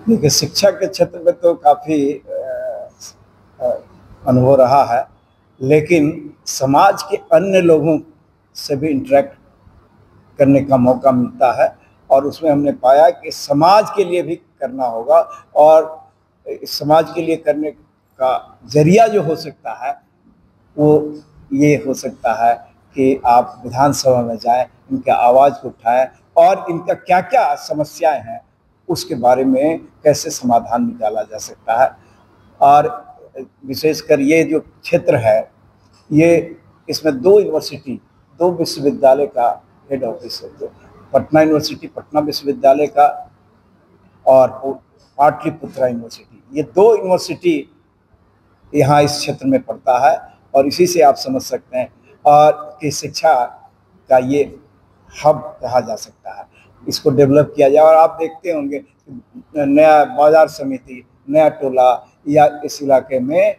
देखिए, शिक्षा के क्षेत्र में तो काफ़ी अनुभव रहा है, लेकिन समाज के अन्य लोगों से भी इंटरेक्ट करने का मौका मिलता है और उसमें हमने पाया कि समाज के लिए भी करना होगा और समाज के लिए करने का जरिया जो हो सकता है वो ये हो सकता है कि आप विधानसभा में जाएं, इनके आवाज़ को उठाएं और इनका क्या क्या समस्याएं हैं उसके बारे में कैसे समाधान निकाला जा सकता है। और विशेषकर ये जो क्षेत्र है, ये इसमें 2 यूनिवर्सिटी, 2 विश्वविद्यालय का हेड ऑफिस है। तो पटना यूनिवर्सिटी, पटना विश्वविद्यालय का और पाटलिपुत्रा यूनिवर्सिटी, ये 2 यूनिवर्सिटी यहाँ इस क्षेत्र में पड़ता है और इसी से आप समझ सकते हैं और कि शिक्षा का ये हब कहा जा सकता है। इसको डेवलप किया जाए और आप देखते होंगे नया बाजार समिति, नया टोला या इस इलाके में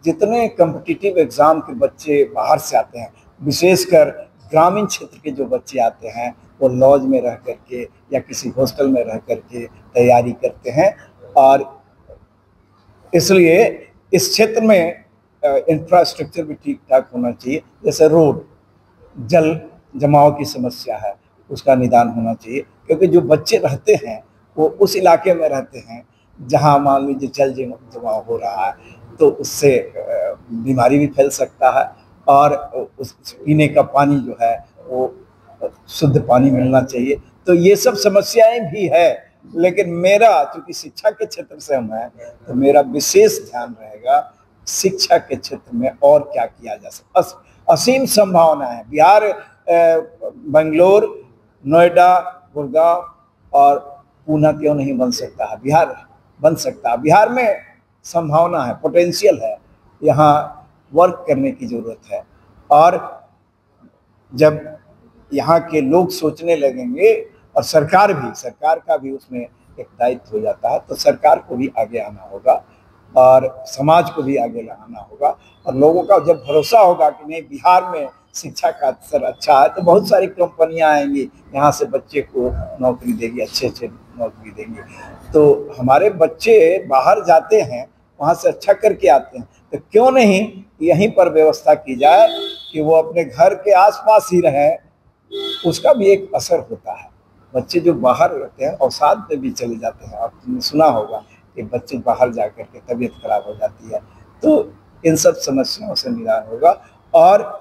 जितने कॉम्पिटिटिव एग्ज़ाम के बच्चे बाहर से आते हैं, विशेषकर ग्रामीण क्षेत्र के जो बच्चे आते हैं, वो लॉज में रह करके या किसी हॉस्टल में रह करके तैयारी करते हैं और इसलिए इस क्षेत्र में इंफ्रास्ट्रक्चर भी ठीक ठाक होना चाहिए। जैसे रोड, जल जमाव की समस्या है, उसका निदान होना चाहिए, क्योंकि जो बच्चे रहते हैं वो उस इलाके में रहते हैं जहाँ मान लीजिए जल जमाव हो रहा है, तो उससे बीमारी भी फैल सकता है और उस पीने का पानी जो है वो शुद्ध पानी मिलना चाहिए। तो ये सब समस्याएं भी है, लेकिन मेरा चूंकि शिक्षा के क्षेत्र से हम हैं तो मेरा विशेष ध्यान रहेगा शिक्षा के क्षेत्र में और क्या किया जा सकता। असीम संभावना है। बिहार, बेंगलोर, नोएडा, गुड़गांव और पूना क्यों नहीं बन सकता है? बिहार बन सकता है। बिहार में संभावना है, पोटेंशियल है, यहाँ वर्क करने की ज़रूरत है और जब यहाँ के लोग सोचने लगेंगे और सरकार का भी उसमें एक दायित्व हो जाता है, तो सरकार को भी आगे आना होगा और समाज को भी आगे लाना होगा और लोगों का जब भरोसा होगा कि नहीं बिहार में शिक्षा का स्तर अच्छा है, तो बहुत सारी कंपनियां आएंगी, यहाँ से बच्चे को नौकरी देगी, अच्छे नौकरी देंगी। तो हमारे बच्चे बाहर जाते हैं, वहाँ से अच्छा करके आते हैं, तो क्यों नहीं यहीं पर व्यवस्था की जाए कि वो अपने घर के आसपास ही रहें। उसका भी एक असर होता है। बच्चे जो बाहर रहते हैं अवसाद में भी चले जाते हैं, आपने सुना होगा कि बच्चे बाहर जा कर के तबीयत खराब हो जाती है। तो इन सब समस्याओं से निदान होगा और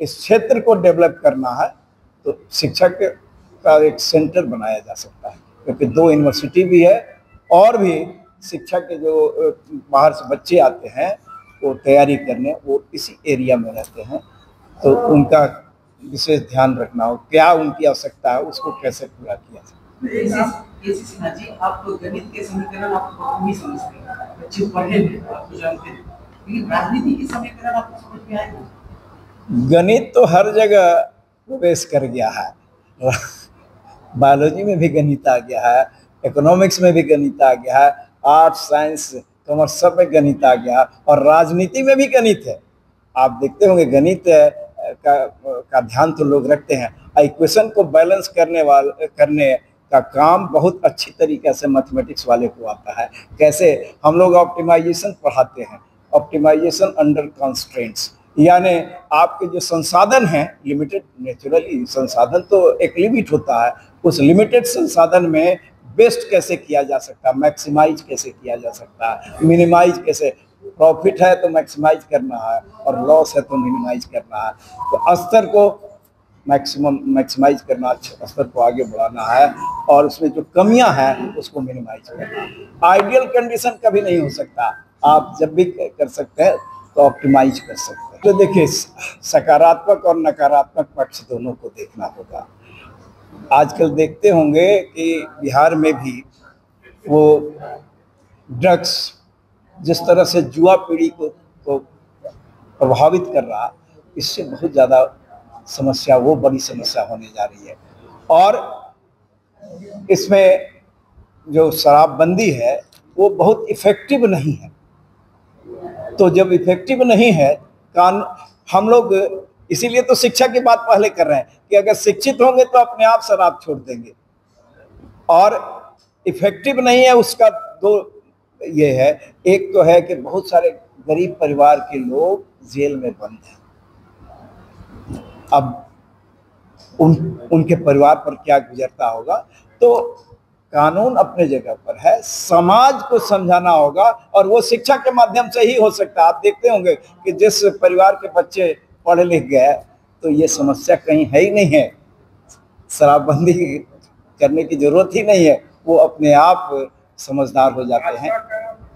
इस क्षेत्र को डेवलप करना है तो शिक्षा का एक सेंटर बनाया जा सकता है, क्योंकि 2 यूनिवर्सिटी भी है और भी शिक्षा के जो बाहर से बच्चे आते हैं वो तैयारी करने, वो इसी एरिया में रहते हैं, तो उनका विशेष ध्यान रखना हो, क्या उनकी आवश्यकता है, उसको कैसे पूरा किया जाए। आप गणित के समीकरण आप नहीं समझते, बच्चे पढ़े नहीं, आप जानते हैं, लेकिन राजनीति के समीकरण आपको समझ में आएगा। गणित तो हर जगह प्रवेश कर गया है। बायोलॉजी में भी गणित आ गया है, इकोनॉमिक्स में भी गणित आ गया है, आर्ट्स, साइंस, कॉमर्स सब में गणित आ गया और राजनीति में भी गणित है। आप देखते होंगे गणित का ध्यान तो लोग रखते हैं। इक्वेशन को बैलेंस करने का काम बहुत अच्छी तरीके से मैथमेटिक्स वाले को आता है। कैसे हम लोग ऑप्टिमाइजेशन पढ़ाते हैं, ऑप्टिमाइजेशन अंडर कंस्ट्रेंट्स, यानी आपके जो संसाधन हैं लिमिटेड, नेचुरली संसाधन तो एक लिमिट होता है, उस लिमिटेड संसाधन में बेस्ट कैसे किया जा सकता है, मैक्सिमाइज कैसे किया जा सकता है, मिनिमाइज कैसे, प्रॉफिट है तो मैक्सिमाइज करना है और लॉस है तो मिनिमाइज करना है। तो स्तर को मैक्सिमाइज करना, अच्छा स्तर को आगे बढ़ाना है और उसमें जो कमियां हैं उसको मिनिमाइज करना है। आइडियल कंडीशन कभी नहीं हो सकता, आप जब भी कर सकते हैं तो ऑप्टिमाइज कर सकते हैं। तो देखिए, सकारात्मक और नकारात्मक पक्ष दोनों को देखना होगा। आजकल देखते होंगे कि बिहार में भी वो ड्रग्स जिस तरह से युवा पीढ़ी को प्रभावित कर रहा, इससे बहुत ज़्यादा समस्या, वो बड़ी समस्या होने जा रही है। और इसमें जो शराबबंदी है वो बहुत इफ़ेक्टिव नहीं है। तो जब इफ़ेक्टिव नहीं है हम लोग इसीलिए तो शिक्षा की बात पहले कर रहे हैं कि अगर शिक्षित होंगे तो अपने आप शराब छोड़ देंगे और इफेक्टिव नहीं है उसका दो ये है। एक तो है कि बहुत सारे गरीब परिवार के लोग जेल में बंद हैं। अब उनके परिवार पर क्या गुजरता होगा। तो कानून अपने जगह पर है, समाज को समझाना होगा और वो शिक्षा के माध्यम से ही हो सकता है। आप देखते होंगे कि जिस परिवार के बच्चे पढ़ लिख गए तो ये समस्या कहीं है ही नहीं है, शराबबंदी करने की जरूरत ही नहीं है, वो अपने आप समझदार हो जाते हैं।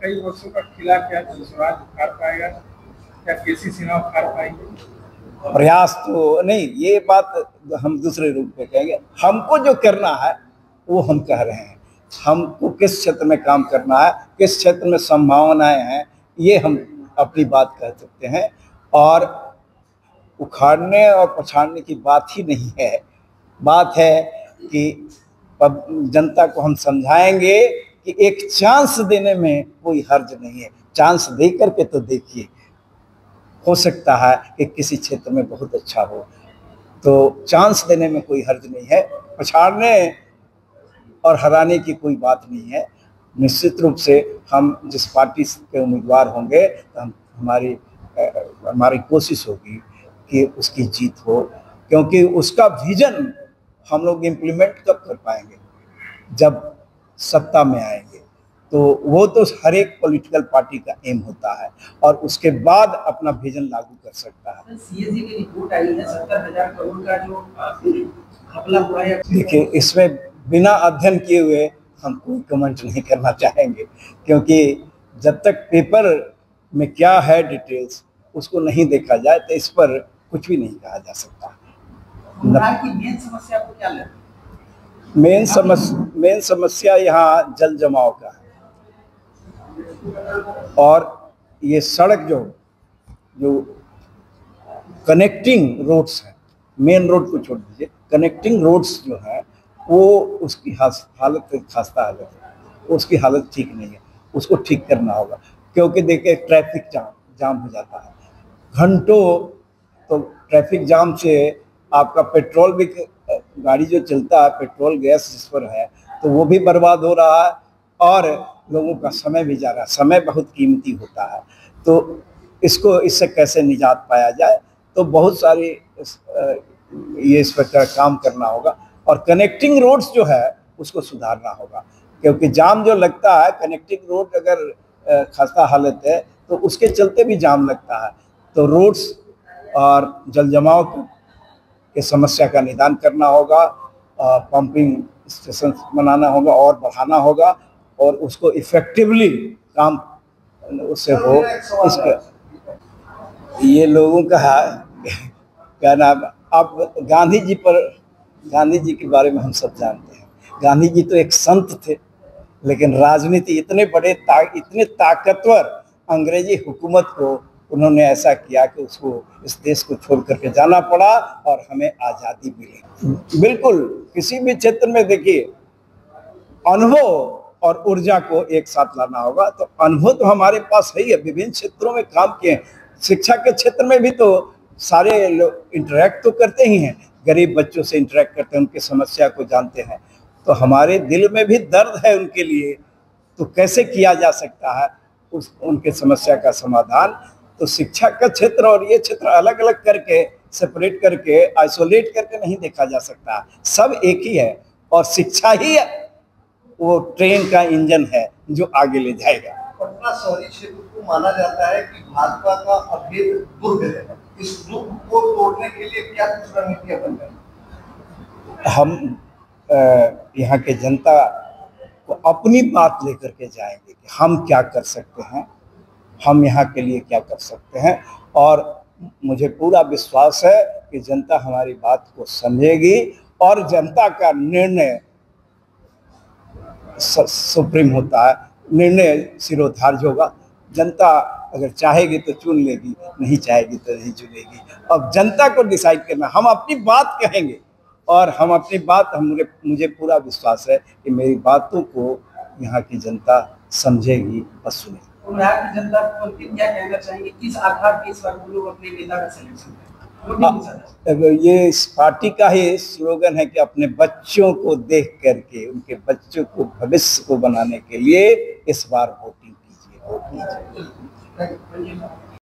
कई वर्षों का किला क्या स्वराज उखाड़ पाएगा, क्या केसी सिन्हा उखाड़ पाएंगे? प्रयास तो नहीं, ये बात हम दूसरे रूप में कहेंगे। हमको जो करना है वो हम कह रहे हैं। हमको किस क्षेत्र में काम करना है, किस क्षेत्र में संभावनाएं हैं, ये हम अपनी बात कह सकते हैं। और उखाड़ने और पछाड़ने की बात ही नहीं है। बात है कि जनता को हम समझाएंगे कि एक चांस देने में कोई हर्ज नहीं है। चांस दे करके तो देखिए, हो सकता है कि किसी क्षेत्र में बहुत अच्छा हो, तो चांस देने में कोई हर्ज नहीं है। पछाड़ने और हराने की कोई बात नहीं है। निश्चित रूप से हम जिस पार्टी के उम्मीदवार होंगे तो हमारी कोशिश होगी कि उसकी जीत हो, क्योंकि उसका विजन हम लोग इम्प्लीमेंट कब कर पाएंगे, जब सत्ता में आएंगे। तो वो तो हर एक पॉलिटिकल पार्टी का एम होता है और उसके बाद अपना विजन लागू कर सकता है। सीएजी की रिपोर्ट आई है 70,000 करोड़ का जो घपला हुआ है। देखिए, इसमें बिना अध्ययन किए हुए हम कोई कमेंट नहीं करना चाहेंगे, क्योंकि जब तक पेपर में क्या है डिटेल्स उसको नहीं देखा जाए तो इस पर कुछ भी नहीं कहा जा सकता। मेन समस्या आपको क्या लगता है? मेन समस्या यहाँ जल जमाव का है। और ये सड़क जो कनेक्टिंग रोड्स हैं, मेन रोड को छोड़ दीजिए, कनेक्टिंग रोड्स जो है वो उसकी हालत खस्ता हालत है, उसकी हालत ठीक नहीं है। उसको ठीक करना होगा, क्योंकि देखिए ट्रैफिक जाम हो जाता है घंटों। तो ट्रैफिक जाम से आपका पेट्रोल भी, गाड़ी जो चलता है पेट्रोल गैस जिस पर है तो वो भी बर्बाद हो रहा है और लोगों का समय भी जा रहा है। समय बहुत कीमती होता है। तो इससे कैसे निजात पाया जाए, तो बहुत सारी ये इस पर काम करना होगा। और कनेक्टिंग रोड्स जो है उसको सुधारना होगा, क्योंकि जाम जो लगता है, कनेक्टिंग रोड अगर खस्ता हालत है तो उसके चलते भी जाम लगता है। तो रोड्स और जल जमाव की समस्या का निदान करना होगा, पंपिंग स्टेशन बनाना होगा और बढ़ाना होगा और उसको इफेक्टिवली काम उससे हो। इसका ये लोगों का क्या नाम, अब गांधी जी के बारे में हम सब जानते हैं। गांधी जी तो एक संत थे, लेकिन राजनीति इतने इतने ताकतवर अंग्रेजी हुकूमत को उन्होंने ऐसा किया कि उसको इस देश को छोड़ करके जाना पड़ा और हमें आज़ादी मिली। बिल्कुल किसी भी क्षेत्र में देखिए, अनुभव और ऊर्जा को एक साथ लाना होगा। तो अनुभव तो हमारे पास है ही है, विभिन्न क्षेत्रों में काम किए। शिक्षा के क्षेत्र में भी तो सारे लोग इंटरेक्ट तो करते ही हैं, गरीब बच्चों से इंटरेक्ट करते हैं, उनकी समस्या को जानते हैं। तो हमारे दिल में भी दर्द है उनके लिए, तो कैसे किया जा सकता है उनके समस्या का समाधान। तो शिक्षा का क्षेत्र और ये क्षेत्र अलग अलग करके, सेपरेट करके, आइसोलेट करके नहीं देखा जा सकता। सब एक ही है और शिक्षा ही वो ट्रेन का इंजन है जो आगे ले जाएगा। पटना शहरी क्षेत्र को माना जाता है कि भाजपा का अभेद दुर्ग है। इस दुर्ग को तोड़ने के लिए क्या कुछ रणनीति अपनाएं? हम यहाँ के जनता को अपनी बात लेकर के जाएंगे कि हम क्या कर सकते हैं, हम यहाँ के लिए क्या कर सकते हैं। और मुझे पूरा विश्वास है कि जनता हमारी बात को समझेगी और जनता का निर्णय सुप्रीम होता है, निर्णय सिरोधार्य होगा। जनता अगर चाहेगी तो चुन लेगी, नहीं चाहेगी तो नहीं चुनेगी। अब जनता को डिसाइड करना, हम अपनी बात कहेंगे और हम अपनी बात, मुझे पूरा विश्वास है कि मेरी बातों को यहाँ की जनता समझेगी और सुनेगी। यहाँ की जनता को क्या कहना चाहिए, किस आधार पर इस बार वो लोग अपने नेता का सिलेक्शन करें? अब ये इस पार्टी का ही स्लोगन है कि अपने बच्चों को देख करके उनके बच्चों को भविष्य को बनाने के लिए इस बार वोटिंग कीजिए, वोट कीजिए। Thank you.